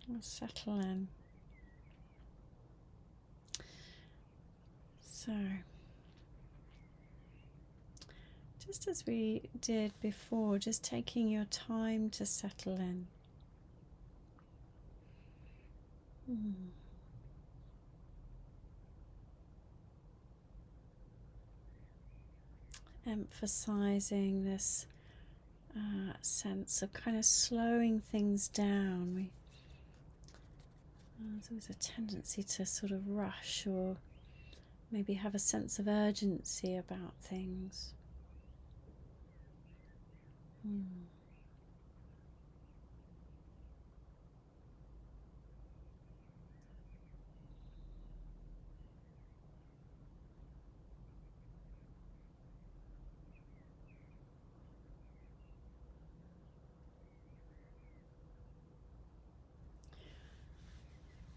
We'll settle in. So, just as we did before, just taking your time to settle in. Emphasizing this sense of kind of slowing things down. There's always a tendency to sort of rush or maybe have a sense of urgency about things.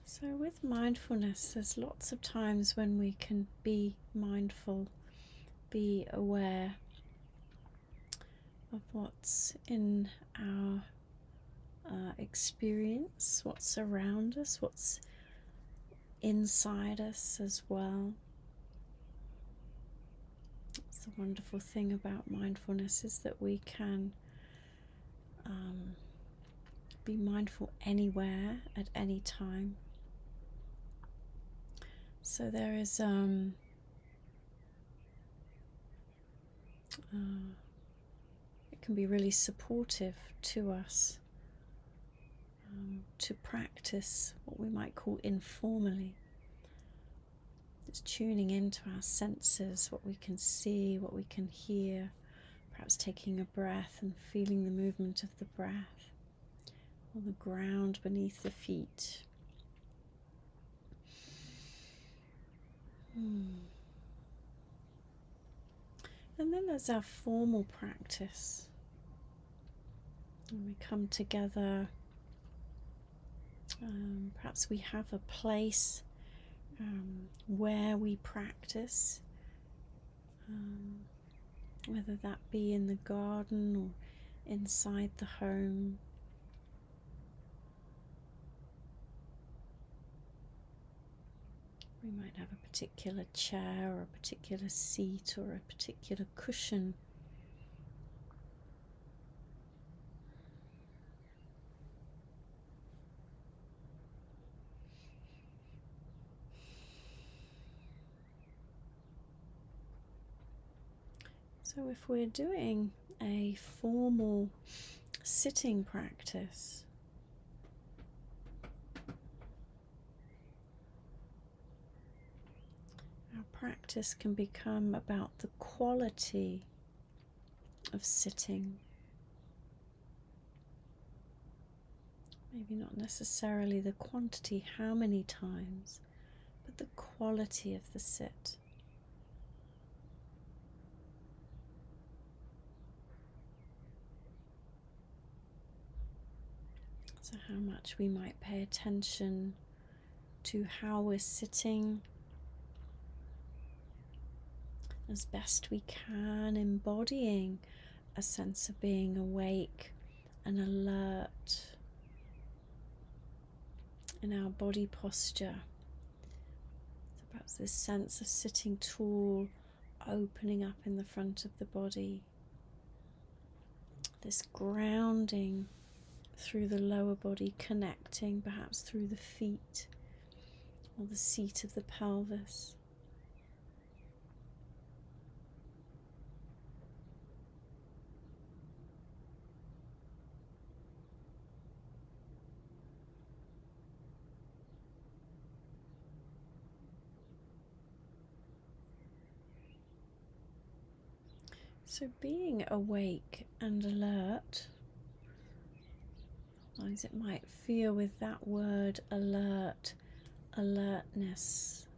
So with mindfulness, there's lots of times when we can be mindful, be aware of what's in our experience, what's around us, what's inside us as well. It's the wonderful thing about mindfulness is that we can be mindful anywhere at any time. So there is it can be really supportive to us to practice what we might call informally. It's tuning into our senses, what we can see, what we can hear, perhaps taking a breath and feeling the movement of the breath or the ground beneath the feet. And then there's our formal practice. When we come together, perhaps we have a place where we practice, whether that be in the garden or inside the home. We might have a particular chair or a particular seat or a particular cushion. So if we're doing a formal sitting practice, our practice can become about the quality of sitting. Maybe not necessarily the quantity, how many times, but the quality of the sit. So how much we might pay attention to how we're sitting as best we can, embodying a sense of being awake and alert in our body posture. So perhaps this sense of sitting tall, opening up in the front of the body, this grounding through the lower body, connecting perhaps through the feet or the seat of the pelvis. So being awake and alert, sometimes it might feel with that word alert, alertness.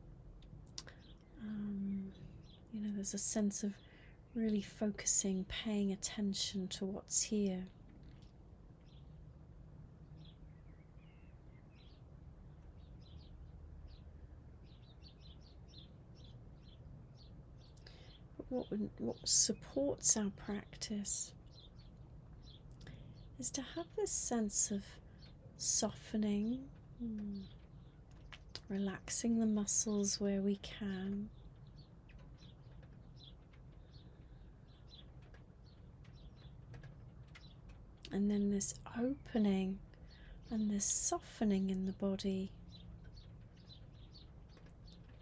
There's a sense of really focusing, paying attention to what's here. But what supports our practice is to have this sense of softening, relaxing the muscles where we can. And then this opening and this softening in the body,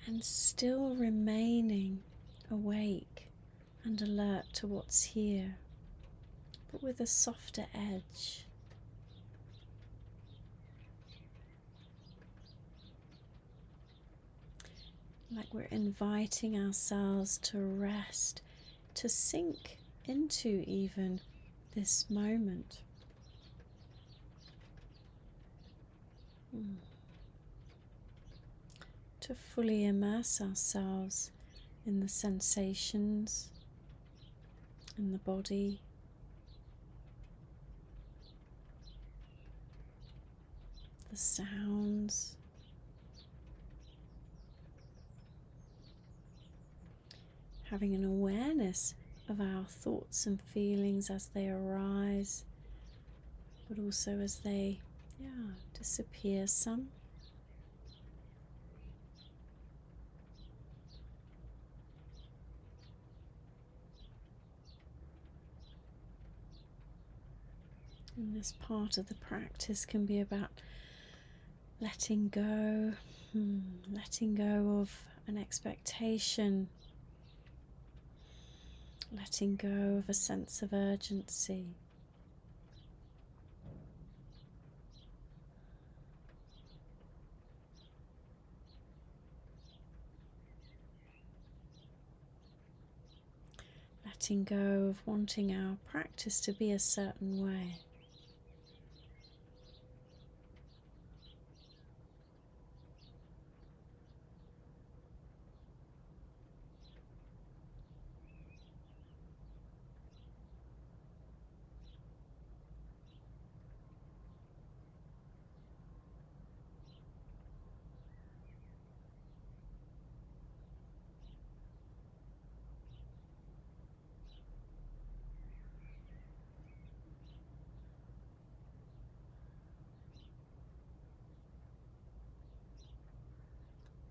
and still remaining awake and alert to what's here, but with a softer edge. Like we're inviting ourselves to rest, to sink into even this moment. To fully immerse ourselves in the sensations in the body, the sounds, having an awareness of our thoughts and feelings as they arise, but also as they disappear some. And this part of the practice can be about letting go of an expectation, letting go of a sense of urgency. Letting go of wanting our practice to be a certain way.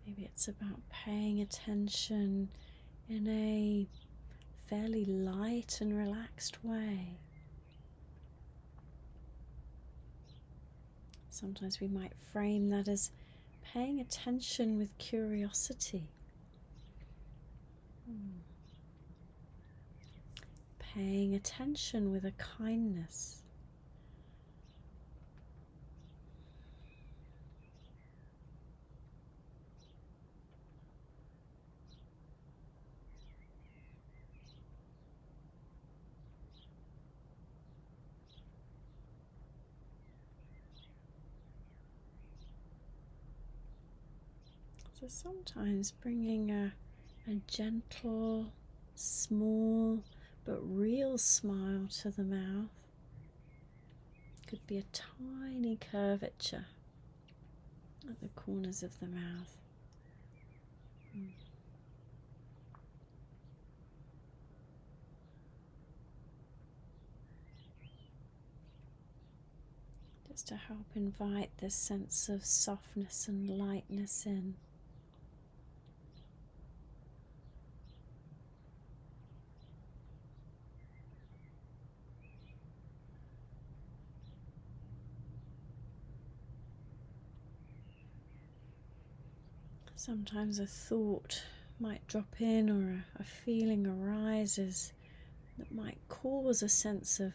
Maybe it's about paying attention in a fairly light and relaxed way. Sometimes we might frame that as paying attention with curiosity. Paying attention with a kindness. So sometimes bringing a gentle, small, but real smile to the mouth. Could be a tiny curvature at the corners of the mouth. Just to help invite this sense of softness and lightness in. Sometimes a thought might drop in, or a feeling arises that might cause a sense of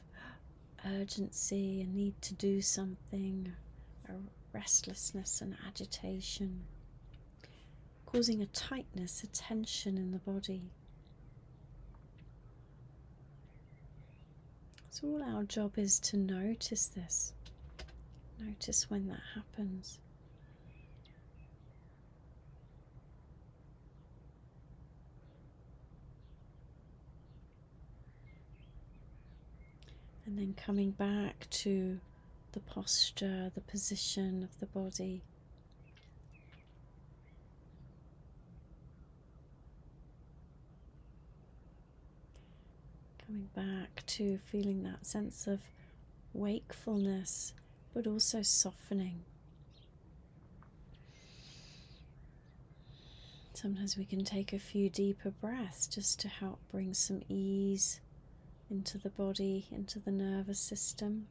urgency, a need to do something, a restlessness and agitation, causing a tightness, a tension in the body. So all our job is to notice this, notice when that happens. And then coming back to the posture, the position of the body. Coming back to feeling that sense of wakefulness but also softening. Sometimes we can take a few deeper breaths just to help bring some ease into the body, into the nervous system.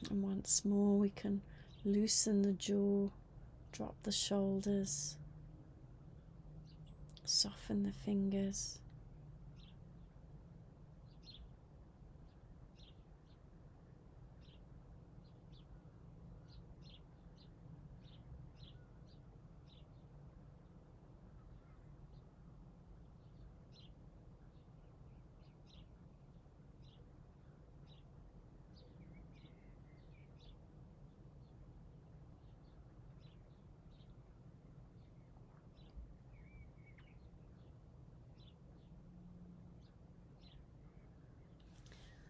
And once more we can loosen the jaw, drop the shoulders, soften the fingers.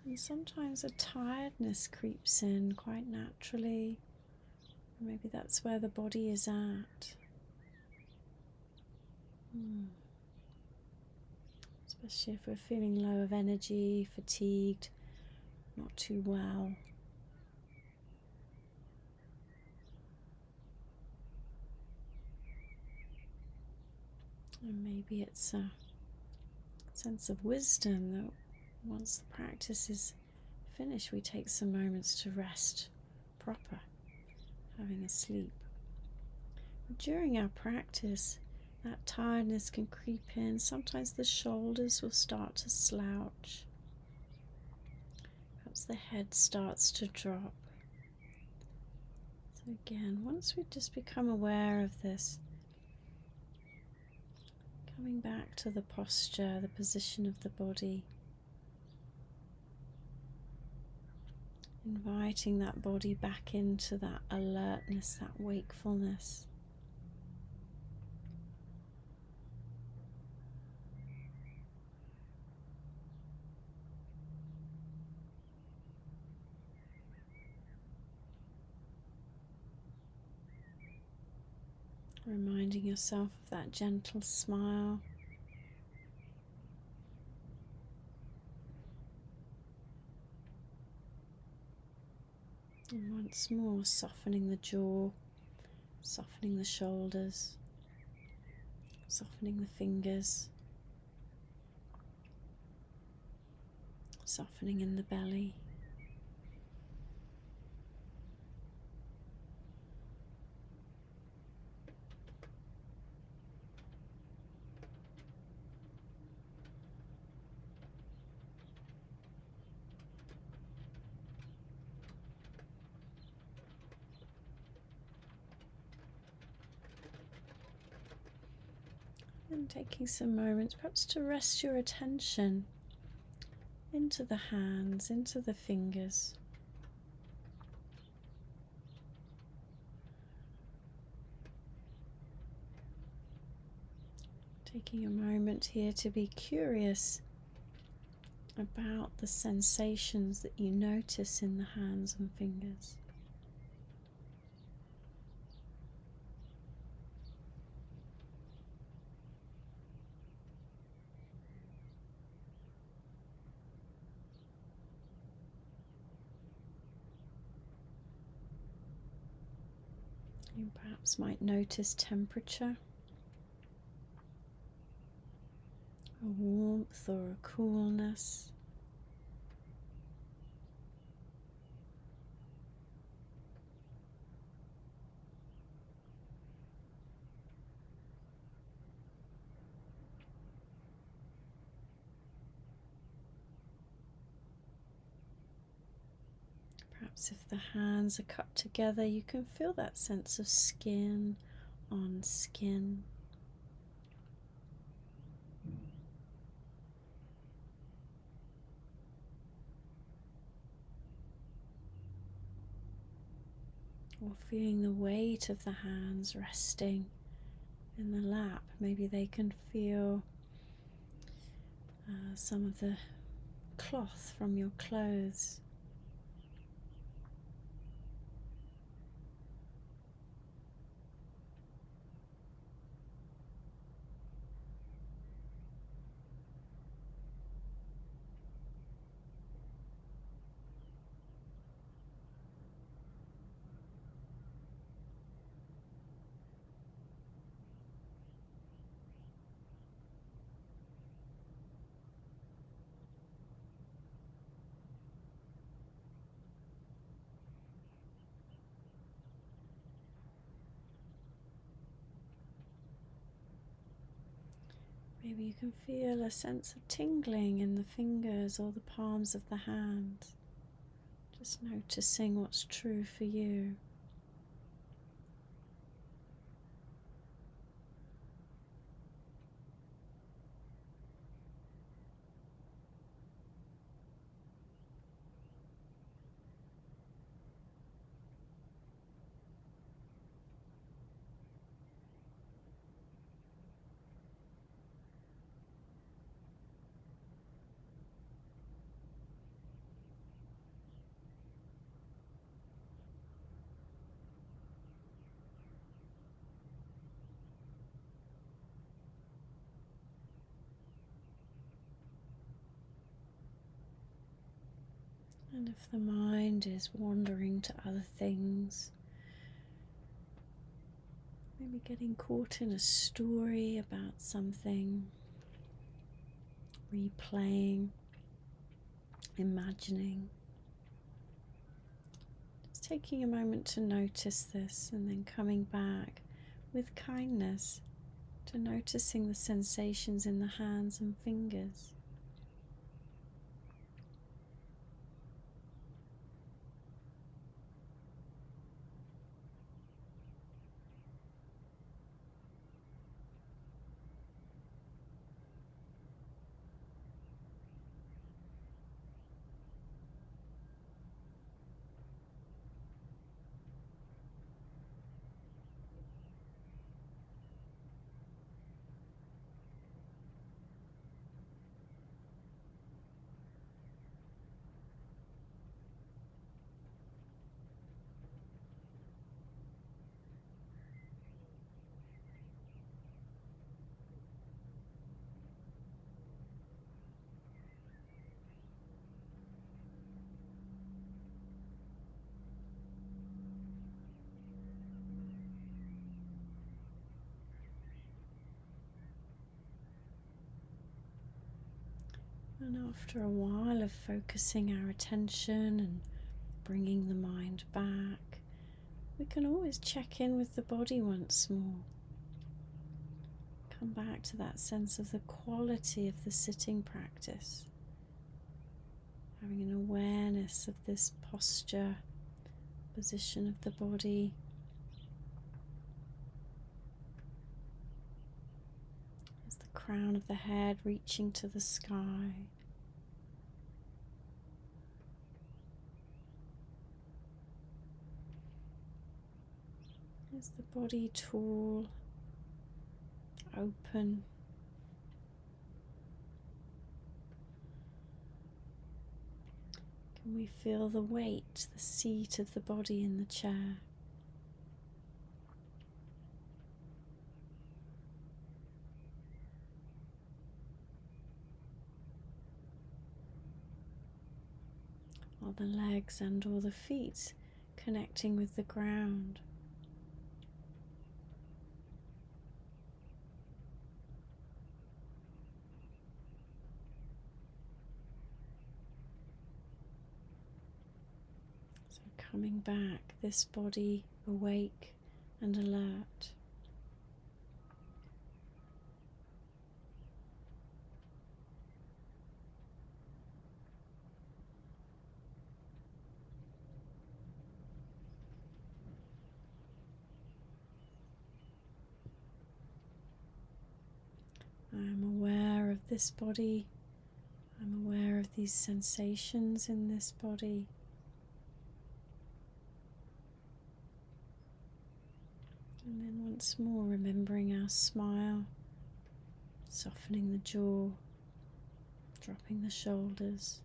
And sometimes a tiredness creeps in quite naturally. Maybe that's where the body is at. Especially if we're feeling low of energy, fatigued, not too well. And maybe it's a sense of wisdom that once the practice is finished, we take some moments to rest proper, having a sleep. During our practice, that tiredness can creep in. Sometimes the shoulders will start to slouch. Perhaps the head starts to drop. So again, once we just become aware of this, coming back to the posture, the position of the body, inviting that body back into that alertness, that wakefulness. Reminding yourself of that gentle smile. And once more, softening the jaw, softening the shoulders, softening the fingers, softening in the belly. And taking some moments perhaps to rest your attention into the hands, into the fingers. Taking a moment here to be curious about the sensations that you notice in the hands and fingers. You perhaps might notice temperature, a warmth or a coolness. Perhaps if the hands are cupped together, you can feel that sense of skin on skin. Or feeling the weight of the hands resting in the lap. Maybe they can feel some of the cloth from your clothes. Maybe you can feel a sense of tingling in the fingers or the palms of the hand. Just noticing what's true for you. And if the mind is wandering to other things, maybe getting caught in a story about something, replaying, imagining, just taking a moment to notice this and then coming back with kindness to noticing the sensations in the hands and fingers. And after a while of focusing our attention and bringing the mind back, we can always check in with the body once more. Come back to that sense of the quality of the sitting practice, having an awareness of this posture, position of the body. As the crown of the head reaching to the sky. Is the body tall, open? Can we feel the weight, the seat of the body in the chair? Are the legs and or the feet connecting with the ground? So coming back, this body awake and alert. I am aware of this body. I'm aware of these sensations in this body. And then once more, remembering our smile, softening the jaw, dropping the shoulders,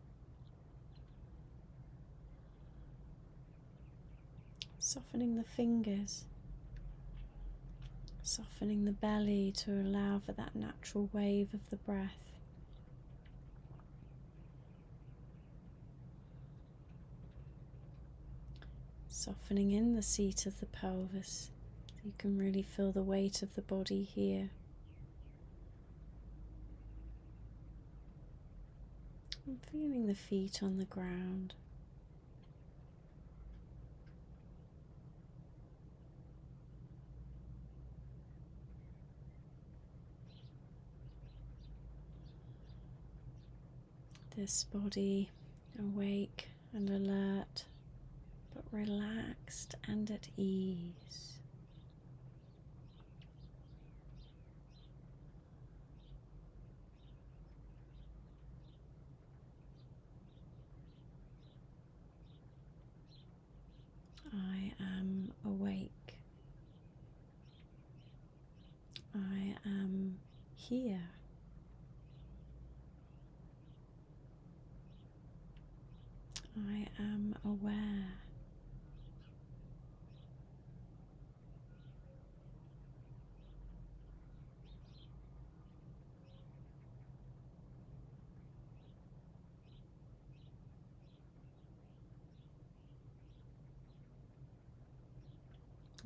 softening the fingers, softening the belly to allow for that natural wave of the breath. Softening in the seat of the pelvis, so you can really feel the weight of the body here. And feeling the feet on the ground. this body awake and alert, but relaxed and at ease. I am awake. I am here. I am aware.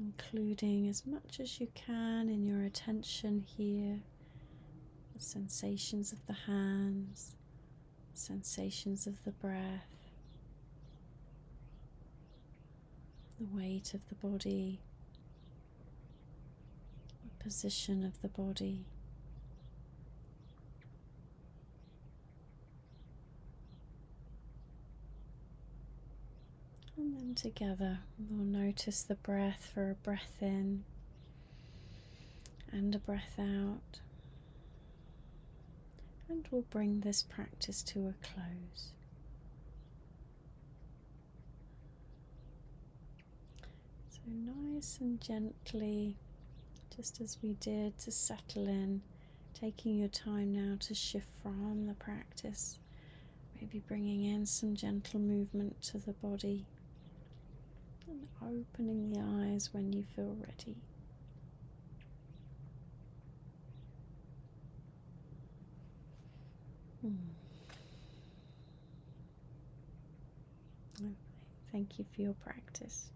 Including as much as you can in your attention here, the sensations of the hands, sensations of the breath, the weight of the body, the position of the body. And then together we'll notice the breath for a breath in and a breath out. And we'll bring this practice to a close. So nice and gently, just as we did, to settle in, taking your time now to shift from the practice, maybe bringing in some gentle movement to the body and opening the eyes when you feel ready. Okay. Thank you for your practice.